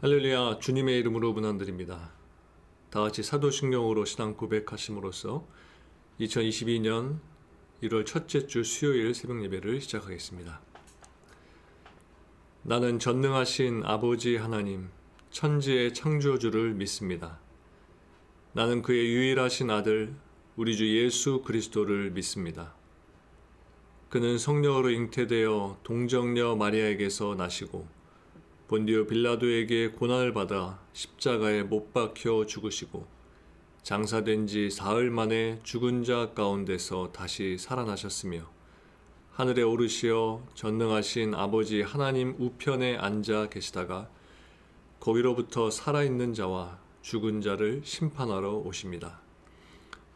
할렐루야, 주님의 이름으로 문안드립니다. 다같이 사도신경으로 신앙 고백하심으로써 2022년 1월 첫째 주 수요일 새벽 예배를 시작하겠습니다. 나는 전능하신 아버지 하나님, 천지의 창조주를 믿습니다. 나는 그의 유일하신 아들, 우리 주 예수 그리스도를 믿습니다. 그는 성령으로 잉태되어 동정녀 마리아에게서 나시고 본디오 빌라도에게 고난을 받아 십자가에 못 박혀 죽으시고 장사된 지 사흘 만에 죽은 자 가운데서 다시 살아나셨으며 하늘에 오르시어 전능하신 아버지 하나님 우편에 앉아 계시다가 거기로부터 살아있는 자와 죽은 자를 심판하러 오십니다.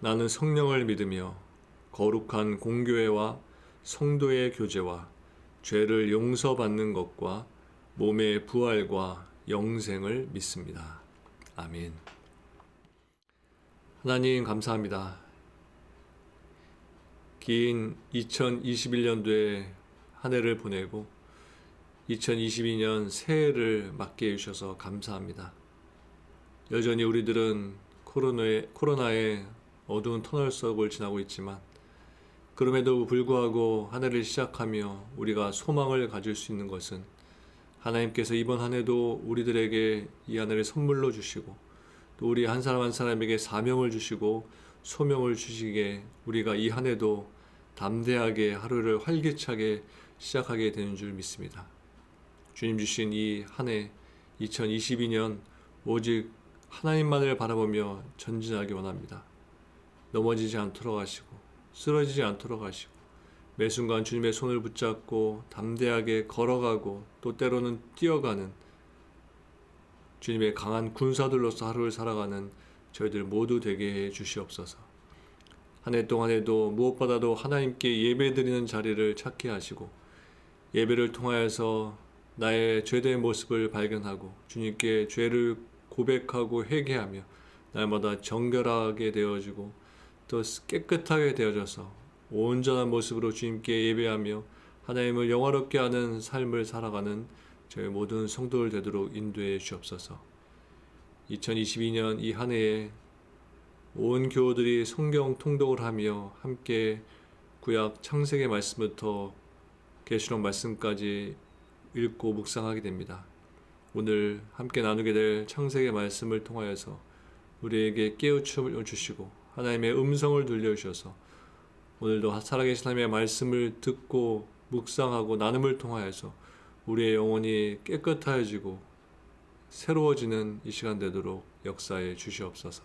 나는 성령을 믿으며 거룩한 공교회와 성도의 교제와 죄를 용서받는 것과 몸의 부활과 영생을 믿습니다. 아멘. 하나님 감사합니다. 긴 2021년도에 한 해를 보내고 2022년 새해를 맞게 해주셔서 감사합니다. 여전히 우리들은 코로나의 어두운 터널 속을 지나고 있지만 그럼에도 불구하고 한 해를 시작하며 우리가 소망을 가질 수 있는 것은 하나님께서 이번 한 해도 우리들에게 이 한 해를 선물로 주시고 또 우리 한 사람 한 사람에게 사명을 주시고 소명을 주시기에 우리가 이 한 해도 담대하게 하루를 활기차게 시작하게 되는 줄 믿습니다. 주님 주신 이 한 해 2022년 오직 하나님만을 바라보며 전진하기 원합니다. 넘어지지 않도록 하시고 쓰러지지 않도록 하시고 매 순간 주님의 손을 붙잡고 담대하게 걸어가고 또 때로는 뛰어가는 주님의 강한 군사들로서 하루를 살아가는 저희들 모두 되게 해 주시옵소서. 한 해 동안에도 무엇보다도 하나님께 예배드리는 자리를 찾게 하시고 예배를 통하여서 나의 죄된 모습을 발견하고 주님께 죄를 고백하고 회개하며 날마다 정결하게 되어지고 또 깨끗하게 되어져서 온전한 모습으로 주님께 예배하며 하나님을 영화롭게 하는 삶을 살아가는 저희 모든 성도들 되도록 인도해 주옵소서. 2022년 이 한 해에 온 교우들이 성경 통독을 하며 함께 구약 창세기 말씀부터 계시록 말씀까지 읽고 묵상하게 됩니다. 오늘 함께 나누게 될 창세기 말씀을 통하여서 우리에게 깨우침을 주시고 하나님의 음성을 들려주셔서 오늘도 살아계신 하나님의 말씀을 듣고 묵상하고 나눔을 통하여서 우리의 영혼이 깨끗해지고 새로워지는 이 시간 되도록 역사해 주시옵소서.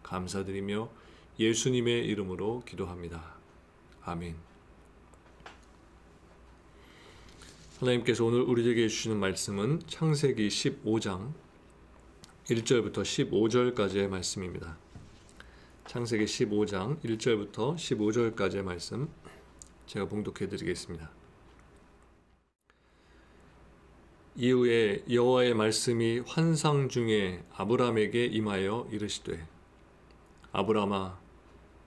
감사드리며 예수님의 이름으로 기도합니다. 아멘. 하나님께서 오늘 우리에게 주시는 말씀은 창세기 15장 1절부터 15절까지의 말씀입니다. 창세기 15장 1절부터 15절까지의 말씀 제가 봉독해 드리겠습니다. 이후에 여호와의 말씀이 환상 중에 아브람에게 임하여 이르시되 아브람아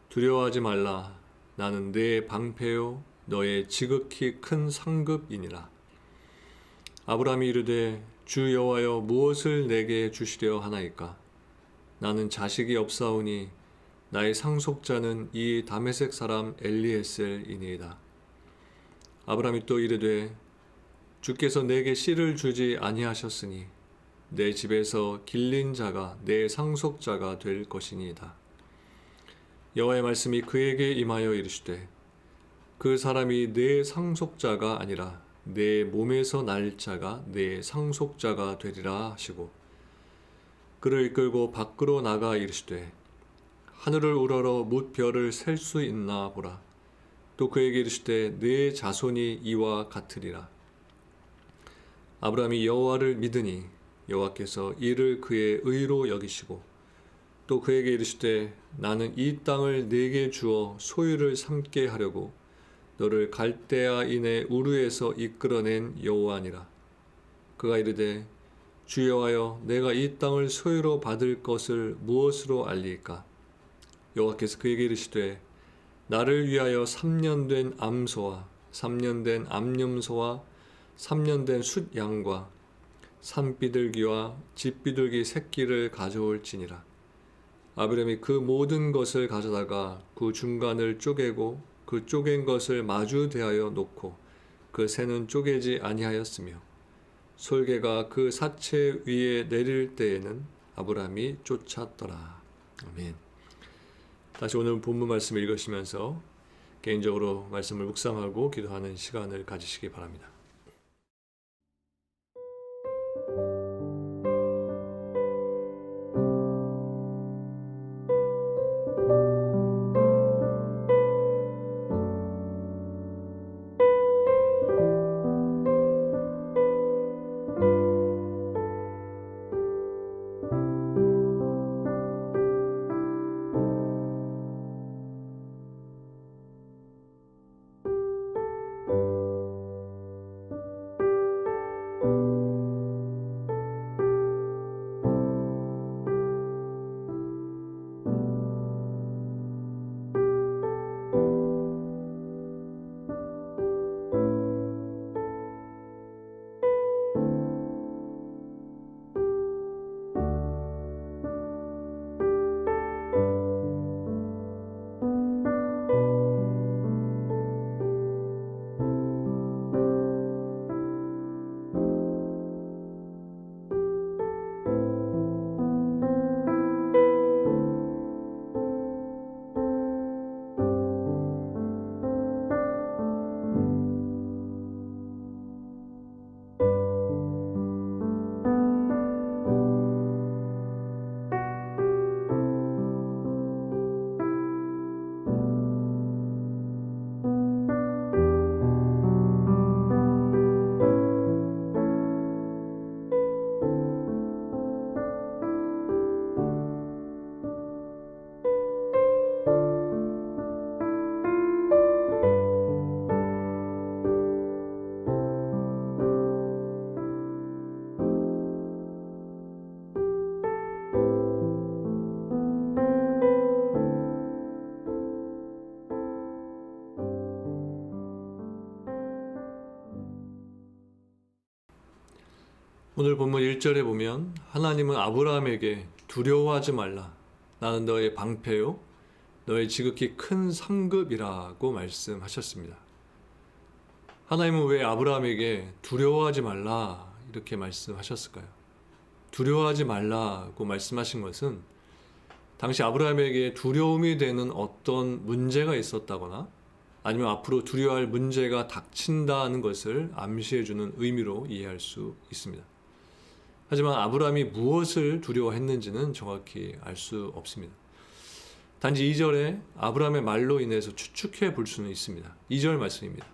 두려워하지 말라. 나는 네 방패요 너의 지극히 큰 상급이니라. 아브람이 이르되 주 여호와여 무엇을 내게 주시려 하나이까. 나는 자식이 없사오니 나의 상속자는 이 다메섹 사람 엘리에셀이니이다. 아브람이 또 이르되 주께서 내게 씨를 주지 아니하셨으니 내 집에서 길린 자가 내 상속자가 될 것이니이다. 여호와의 말씀이 그에게 임하여 이르시되 그 사람이 내 상속자가 아니라 내 몸에서 날 자가 내 상속자가 되리라 하시고 그를 이끌고 밖으로 나가 이르시되 하늘을 우러러 뭇별을 셀 수 있나 보라. 또 그에게 이르시되 네 자손이 이와 같으리라. 아브람이 여호와를 믿으니 여호와께서 이를 그의 의로 여기시고 또 그에게 이르시되 나는 이 땅을 네게 주어 소유를 삼게 하려고 너를 갈대아인의 우르에서 이끌어낸 여호와니라. 그가 이르되 주 여호와여 내가 이 땅을 소유로 받을 것을 무엇으로 알리까. 여호와께서 그에게 이르시되 나를 위하여 3년 된 암소와 3년 된 암염소와 3년 된 숫양과 산비둘기와 집비둘기 새끼를 가져올지니라. 아브라함이 그 모든 것을 가져다가 그 중간을 쪼개고 그 쪼갠 것을 마주 대하여 놓고 그 새는 쪼개지 아니하였으며 솔개가 그 사체 위에 내릴 때에는 아브라함이 쫓았더라. 아멘. 다시 오늘 본문 말씀을 읽으시면서 개인적으로 말씀을 묵상하고 기도하는 시간을 가지시기 바랍니다. 오늘 본문 1절에 보면 하나님은 아브라함에게 두려워하지 말라. 나는 너의 방패요. 너의 지극히 큰 상급이라고 말씀하셨습니다. 하나님은 왜 아브라함에게 두려워하지 말라 이렇게 말씀하셨을까요? 두려워하지 말라고 말씀하신 것은 당시 아브라함에게 두려움이 되는 어떤 문제가 있었다거나 아니면 앞으로 두려워할 문제가 닥친다는 것을 암시해주는 의미로 이해할 수 있습니다. 하지만 아브라함이 무엇을 두려워했는지는 정확히 알 수 없습니다. 단지 2절에 아브라함의 말로 인해서 추측해 볼 수는 있습니다. 2절 말씀입니다.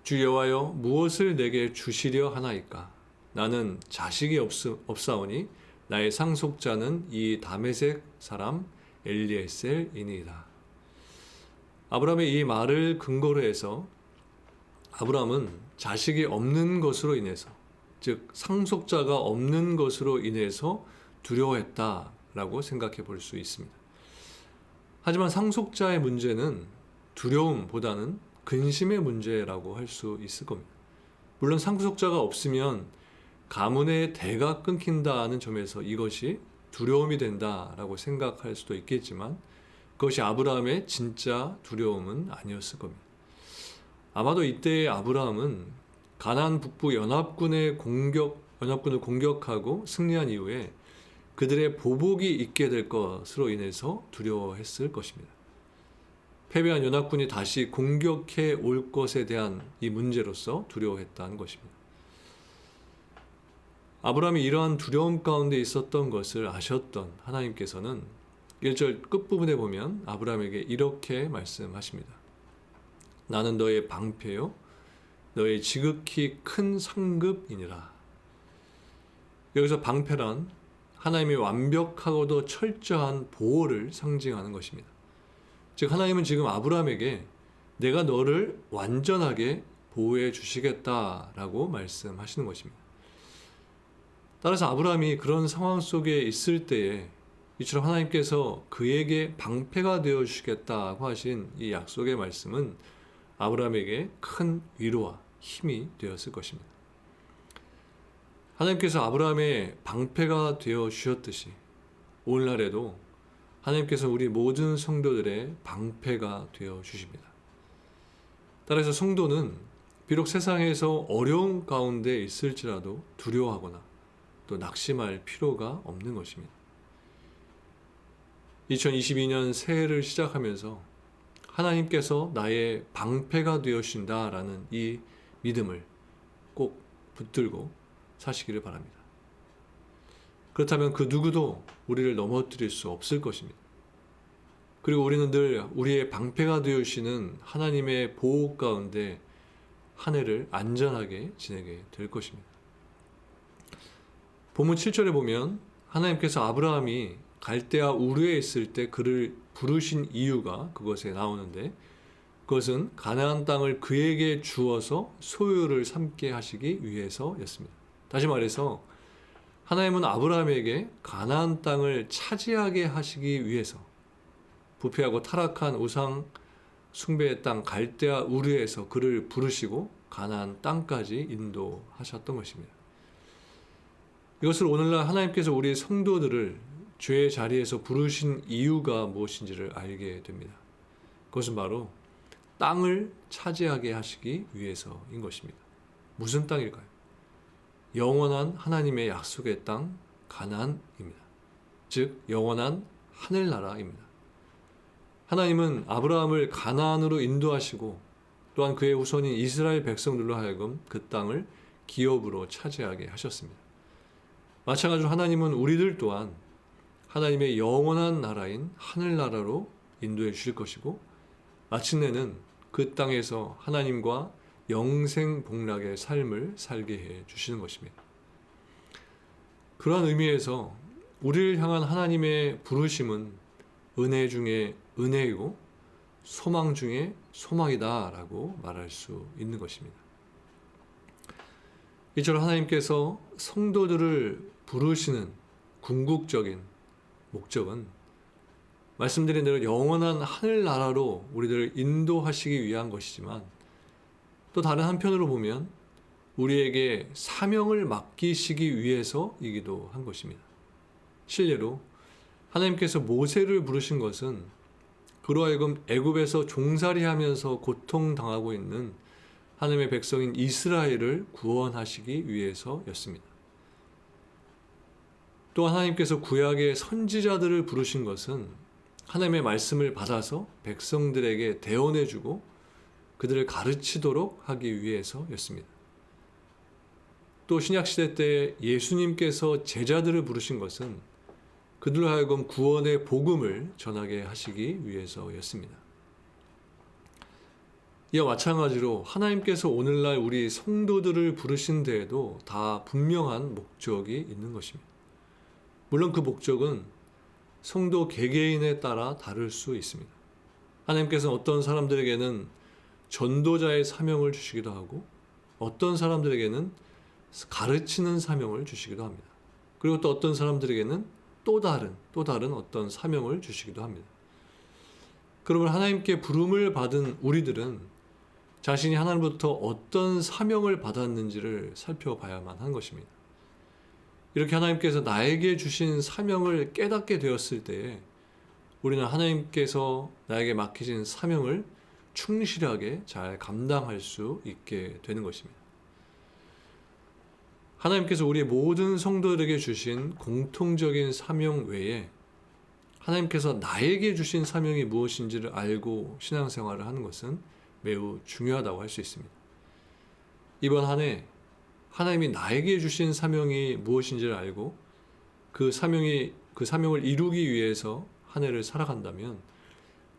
주 여호와여 무엇을 내게 주시려 하나이까? 나는 자식이 없사오니 나의 상속자는 이 다메섹 사람 엘리에셀이니이다. 아브라함의 이 말을 근거로 해서 아브라함은 자식이 없는 것으로 인해서 즉 상속자가 없는 것으로 인해서 두려워했다라고 생각해 볼 수 있습니다. 하지만 상속자의 문제는 두려움보다는 근심의 문제라고 할 수 있을 겁니다. 물론 상속자가 없으면 가문의 대가 끊긴다는 점에서 이것이 두려움이 된다라고 생각할 수도 있겠지만 그것이 아브라함의 진짜 두려움은 아니었을 겁니다. 아마도 이때의 아브라함은 가나안 북부 연합군을 공격하고 승리한 이후에 그들의 보복이 있게 될 것으로 인해서 두려워했을 것입니다. 패배한 연합군이 다시 공격해 올 것에 대한 이 문제로서 두려워했다는 것입니다. 아브라함이 이러한 두려움 가운데 있었던 것을 아셨던 하나님께서는 1절 끝부분에 보면 아브라함에게 이렇게 말씀하십니다. 나는 너의 방패요 너의 지극히 큰 상급이니라. 여기서 방패란 하나님의 완벽하고도 철저한 보호를 상징하는 것입니다. 즉 하나님은 지금 아브라함에게 내가 너를 완전하게 보호해 주시겠다라고 말씀하시는 것입니다. 따라서 아브라함이 그런 상황 속에 있을 때에 이처럼 하나님께서 그에게 방패가 되어 주시겠다고 하신 이 약속의 말씀은 아브라함에게 큰 위로와 힘이 되었을 것입니다. 하나님께서 아브라함의 방패가 되어 주셨듯이 오늘날에도 하나님께서 우리 모든 성도들의 방패가 되어 주십니다. 따라서 성도는 비록 세상에서 어려운 가운데 있을지라도 두려워하거나 또 낙심할 필요가 없는 것입니다. 2022년 새해를 시작하면서 하나님께서 나의 방패가 되어주신다라는 이 믿음을 꼭 붙들고 사시기를 바랍니다. 그렇다면 그 누구도 우리를 넘어뜨릴 수 없을 것입니다. 그리고 우리는 늘 우리의 방패가 되어주시는 하나님의 보호 가운데 한 해를 안전하게 지내게 될 것입니다. 본문 7절에 보면 하나님께서 아브라함이 갈대아 우르에 있을 때 그를 부르신 이유가 그것에 나오는데, 그것은 가나안 땅을 그에게 주어서 소유를 삼게 하시기 위해서였습니다. 다시 말해서 하나님은 아브라함에게 가나안 땅을 차지하게 하시기 위해서 부패하고 타락한 우상 숭배의 땅 갈대아 우르에서 그를 부르시고 가나안 땅까지 인도하셨던 것입니다. 이것을 오늘날 하나님께서 우리 성도들을 죄의 자리에서 부르신 이유가 무엇인지를 알게 됩니다. 그것은 바로 땅을 차지하게 하시기 위해서인 것입니다. 무슨 땅일까요? 영원한 하나님의 약속의 땅 가나안입니다. 즉 영원한 하늘나라입니다. 하나님은 아브라함을 가나안으로 인도하시고 또한 그의 후손인 이스라엘 백성들로 하여금 그 땅을 기업으로 차지하게 하셨습니다. 마찬가지로 하나님은 우리들 또한 하나님의 영원한 나라인 하늘나라로 인도해 주실 것이고, 마침내는 그 땅에서 하나님과 영생복락의 삶을 살게 해 주시는 것입니다. 그러한 의미에서 우리를 향한 하나님의 부르심은 은혜 중에 은혜이고 소망 중에 소망이다라고 말할 수 있는 것입니다. 이처럼 하나님께서 성도들을 부르시는 궁극적인 목적은 말씀드린 대로 영원한 하늘나라로 우리들을 인도하시기 위한 것이지만, 또 다른 한편으로 보면 우리에게 사명을 맡기시기 위해서이기도 한 것입니다. 실례로 하나님께서 모세를 부르신 것은 그로 하여금 애굽에서 종살이하면서 고통당하고 있는 하나님의 백성인 이스라엘을 구원하시기 위해서였습니다. 또 하나님께서 구약의 선지자들을 부르신 것은 하나님의 말씀을 받아서 백성들에게 대언해주고 그들을 가르치도록 하기 위해서였습니다. 또 신약시대 때 예수님께서 제자들을 부르신 것은 그들로 하여금 구원의 복음을 전하게 하시기 위해서였습니다. 이와 마찬가지로 하나님께서 오늘날 우리 성도들을 부르신 데에도 다 분명한 목적이 있는 것입니다. 물론 그 목적은 성도 개개인에 따라 다를 수 있습니다. 하나님께서는 어떤 사람들에게는 전도자의 사명을 주시기도 하고 어떤 사람들에게는 가르치는 사명을 주시기도 합니다. 그리고 또 어떤 사람들에게는 또 다른 어떤 사명을 주시기도 합니다. 그러면 하나님께 부름을 받은 우리들은 자신이 하나님부터 어떤 사명을 받았는지를 살펴봐야만 한 것입니다. 이렇게 하나님께서 나에게 주신 사명을 깨닫게 되었을 때에 우리는 하나님께서 나에게 맡기신 사명을 충실하게 잘 감당할 수 있게 되는 것입니다. 하나님께서 우리 모든 성도들에게 주신 공통적인 사명 외에 하나님께서 나에게 주신 사명이 무엇인지를 알고 신앙생활을 하는 것은 매우 중요하다고 할 수 있습니다. 이번 한 해 하나님이 나에게 주신 사명이 무엇인지를 알고 그 사명을 이루기 위해서 한 해를 살아간다면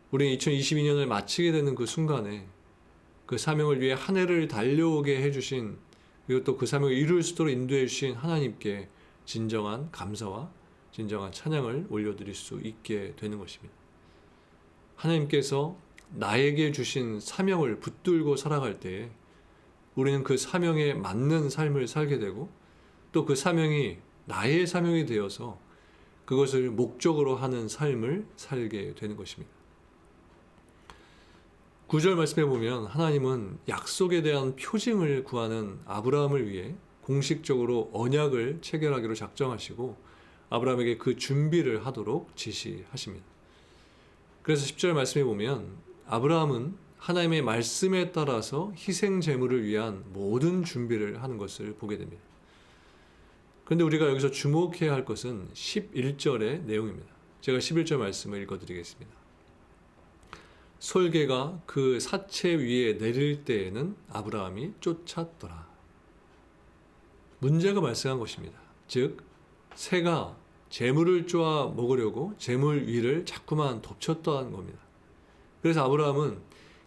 우리는 2022년을 마치게 되는 그 순간에 그 사명을 위해 한 해를 달려오게 해주신, 그리고 또 그 사명을 이룰 수 있도록 인도해 주신 하나님께 진정한 감사와 진정한 찬양을 올려드릴 수 있게 되는 것입니다. 하나님께서 나에게 주신 사명을 붙들고 살아갈 때에 우리는 그 사명에 맞는 삶을 살게 되고 또 그 사명이 나의 사명이 되어서 그것을 목적으로 하는 삶을 살게 되는 것입니다. 9절 말씀해 보면 하나님은 약속에 대한 표징을 구하는 아브라함을 위해 공식적으로 언약을 체결하기로 작정하시고 아브라함에게 그 준비를 하도록 지시하십니다. 그래서 10절 말씀에 보면 아브라함은 하나님의 말씀에 따라서 희생 제물을 위한 모든 준비를 하는 것을 보게 됩니다. 그런데 우리가 여기서 주목해야 할 것은 11절의 내용입니다. 제가 11절 말씀을 읽어드리겠습니다. 솔개가 그 사체 위에 내릴 때에는 아브라함이 쫓았더라. 문제가 발생한 것입니다. 즉 새가 재물을 쪼아 먹으려고 재물 위를 자꾸만 덮쳤다는 겁니다. 그래서 아브라함은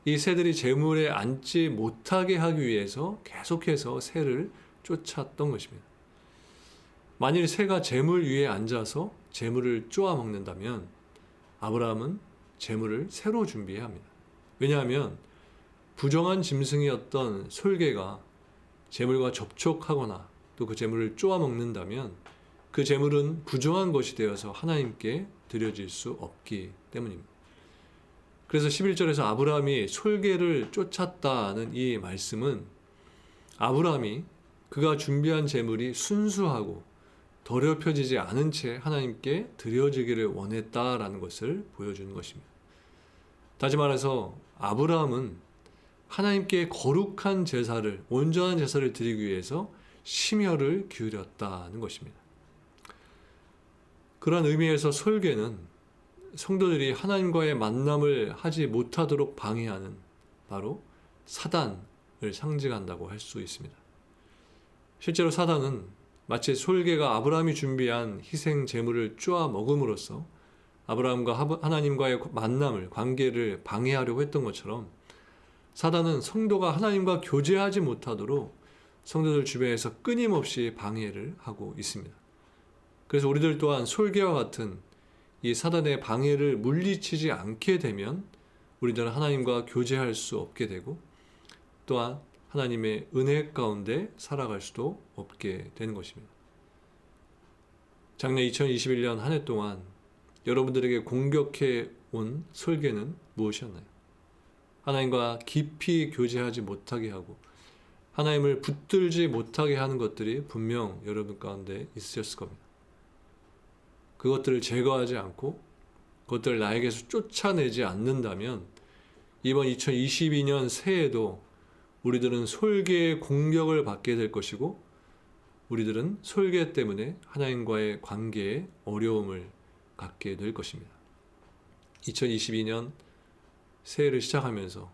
이 새들이 재물에 앉지 못하게 하기 위해서 계속해서 새를 쫓았던 것입니다. 만일 새가 재물 위에 앉아서 재물을 쪼아 먹는다면 아브라함은 재물을 새로 준비해야 합니다. 왜냐하면 부정한 짐승이었던 솔개가 재물과 접촉하거나 또 그 재물을 쪼아 먹는다면 그 재물은 부정한 것이 되어서 하나님께 드려질 수 없기 때문입니다. 그래서 11절에서 아브라함이 솔개를 쫓았다는 이 말씀은 아브라함이 그가 준비한 재물이 순수하고 더럽혀지지 않은 채 하나님께 드려지기를 원했다라는 것을 보여주는 것입니다. 다시 말해서 아브라함은 하나님께 거룩한 제사를, 온전한 제사를 드리기 위해서 심혈을 기울였다는 것입니다. 그러한 의미에서 솔개는 성도들이 하나님과의 만남을 하지 못하도록 방해하는 바로 사단을 상징한다고 할 수 있습니다. 실제로 사단은 마치 솔개가 아브라함이 준비한 희생 제물을 쪼아 먹음으로써 아브라함과 하나님과의 만남을, 관계를 방해하려고 했던 것처럼 사단은 성도가 하나님과 교제하지 못하도록 성도들 주변에서 끊임없이 방해를 하고 있습니다. 그래서 우리들 또한 솔개와 같은 이 사단의 방해를 물리치지 않게 되면 우리들은 하나님과 교제할 수 없게 되고 또한 하나님의 은혜 가운데 살아갈 수도 없게 되는 것입니다. 작년 2021년 한 해 동안 여러분들에게 공격해 온 솔개는 무엇이었나요? 하나님과 깊이 교제하지 못하게 하고 하나님을 붙들지 못하게 하는 것들이 분명 여러분 가운데 있으셨을 겁니다. 그것들을 제거하지 않고 그것들을 나에게서 쫓아내지 않는다면 이번 2022년 새해에도 우리들은 솔개의 공격을 받게 될 것이고 우리들은 솔개 때문에 하나님과의 관계에 어려움을 갖게 될 것입니다. 2022년 새해를 시작하면서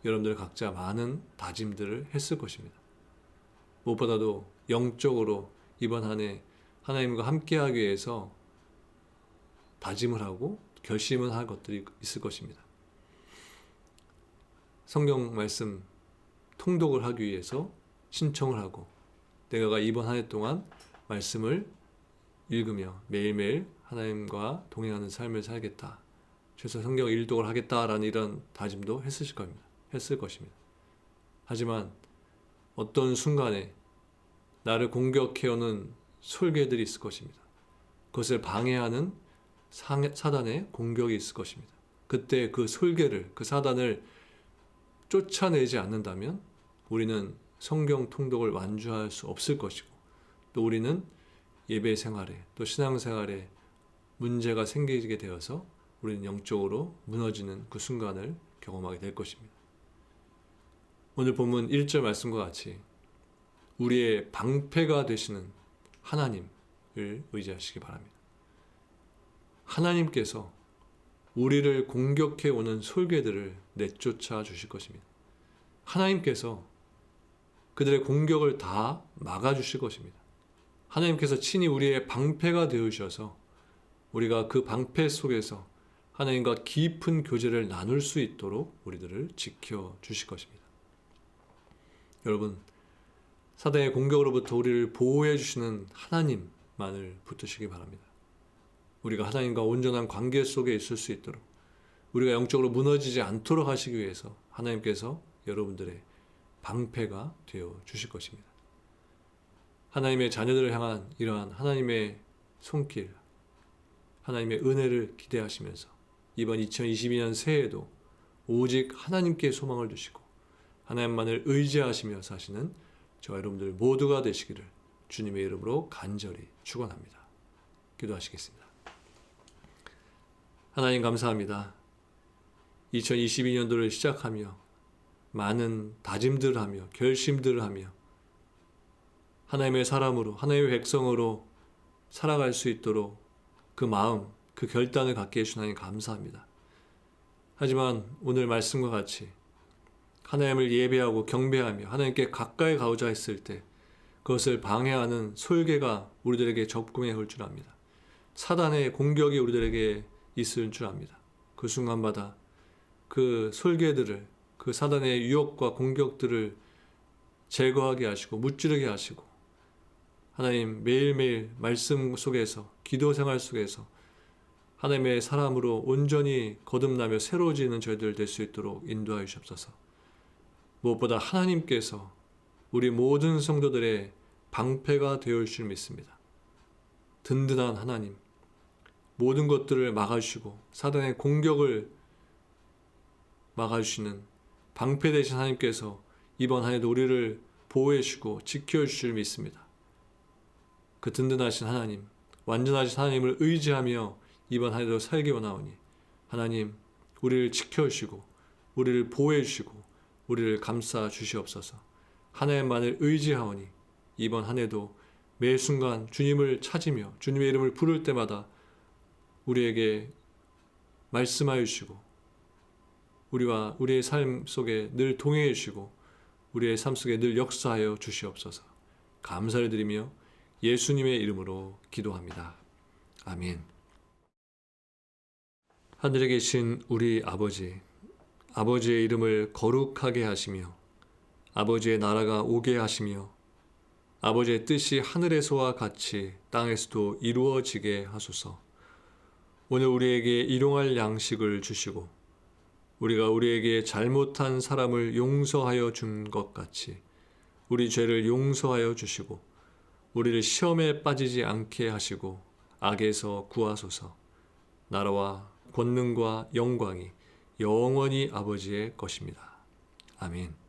여러분들 각자 많은 다짐들을 했을 것입니다. 무엇보다도 영적으로 이번 한 해 하나님과 함께하기 위해서 다짐을 하고 결심을 할 것들이 있을 것입니다. 성경 말씀 통독을 하기 위해서 신청을 하고 내가 이번 한 해 동안 말씀을 읽으며 매일매일 하나님과 동행하는 삶을 살겠다. 최소 성경 일독을 하겠다라는 이런 다짐도 했을 것입니다. 하지만 어떤 순간에 나를 공격해오는 솔개들이 있을 것입니다. 그것을 방해하는 사단의 공격이 있을 것입니다. 그때 그 솔개를, 그 사단을 쫓아내지 않는다면 우리는 성경 통독을 완주할 수 없을 것이고 또 우리는 예배 생활에 또 신앙 생활에 문제가 생기게 되어서 우리는 영적으로 무너지는 그 순간을 경험하게 될 것입니다. 오늘 본문 1절 말씀과 같이 우리의 방패가 되시는 하나님을 의지하시기 바랍니다. 하나님께서 우리를 공격해 오는 솔개들을 내쫓아 주실 것입니다. 하나님께서 그들의 공격을 다 막아주실 것입니다. 하나님께서 친히 우리의 방패가 되어주셔서 우리가 그 방패 속에서 하나님과 깊은 교제를 나눌 수 있도록 우리들을 지켜주실 것입니다. 여러분, 사단의 공격으로부터 우리를 보호해 주시는 하나님만을 붙드시기 바랍니다. 우리가 하나님과 온전한 관계 속에 있을 수 있도록 우리가 영적으로 무너지지 않도록 하시기 위해서 하나님께서 여러분들의 방패가 되어 주실 것입니다. 하나님의 자녀들을 향한 이러한 하나님의 손길, 하나님의 은혜를 기대하시면서 이번 2022년 새해에도 오직 하나님께 소망을 두시고 하나님만을 의지하시며 사시는 저와 여러분들 모두가 되시기를 주님의 이름으로 간절히 축원합니다. 기도하시겠습니다. 하나님 감사합니다. 2022년도를 시작하며 많은 다짐들을 하며 결심들을 하며 하나님의 사람으로 하나님의 백성으로 살아갈 수 있도록 그 마음, 그 결단을 갖게 해주신 하나님 감사합니다. 하지만 오늘 말씀과 같이 하나님을 예배하고 경배하며 하나님께 가까이 가고자 했을 때 그것을 방해하는 솔개가 우리들에게 접근해 올 줄 압니다. 사단의 공격이 우리들에게 있을 줄 압니다. 그 순간마다 그 솔개들을, 그 사단의 유혹과 공격들을 제거하게 하시고 무찌르게 하시고 하나님 매일매일 말씀 속에서 기도 생활 속에서 하나님의 사람으로 온전히 거듭나며 새로워지는 저희들 될 수 있도록 인도하여 주옵소서. 무엇보다 하나님께서 우리 모든 성도들의 방패가 되어 줄 줄 믿습니다. 든든한 하나님, 모든 것들을 막아주시고 사단의 공격을 막아주시는 방패 되신 하나님께서 이번 한 해도 우리를 보호해 주시고 지켜주실 줄 믿습니다. 그 든든하신 하나님, 완전하신 하나님을 의지하며 이번 한 해도 살기 원하오니 하나님 우리를 지켜주시고 우리를 보호해 주시고 우리를 감싸 주시옵소서. 하나님만을 의지하오니 이번 한 해도 매 순간 주님을 찾으며 주님의 이름을 부를 때마다 우리에게 말씀하여 주시고 우리와 우리의 삶 속에 늘 동행해 주시고 우리의 삶 속에 늘 역사하여 주시옵소서. 감사를 드리며 예수님의 이름으로 기도합니다. 아멘. 하늘에 계신 우리 아버지, 아버지의 이름을 거룩하게 하시며 아버지의 나라가 오게 하시며 아버지의 뜻이 하늘에서와 같이 땅에서도 이루어지게 하소서. 오늘 우리에게 일용할 양식을 주시고 우리가 우리에게 잘못한 사람을 용서하여 준 것 같이 우리 죄를 용서하여 주시고 우리를 시험에 빠지지 않게 하시고 악에서 구하소서. 나라와 권능과 영광이 영원히 아버지의 것입니다. 아멘.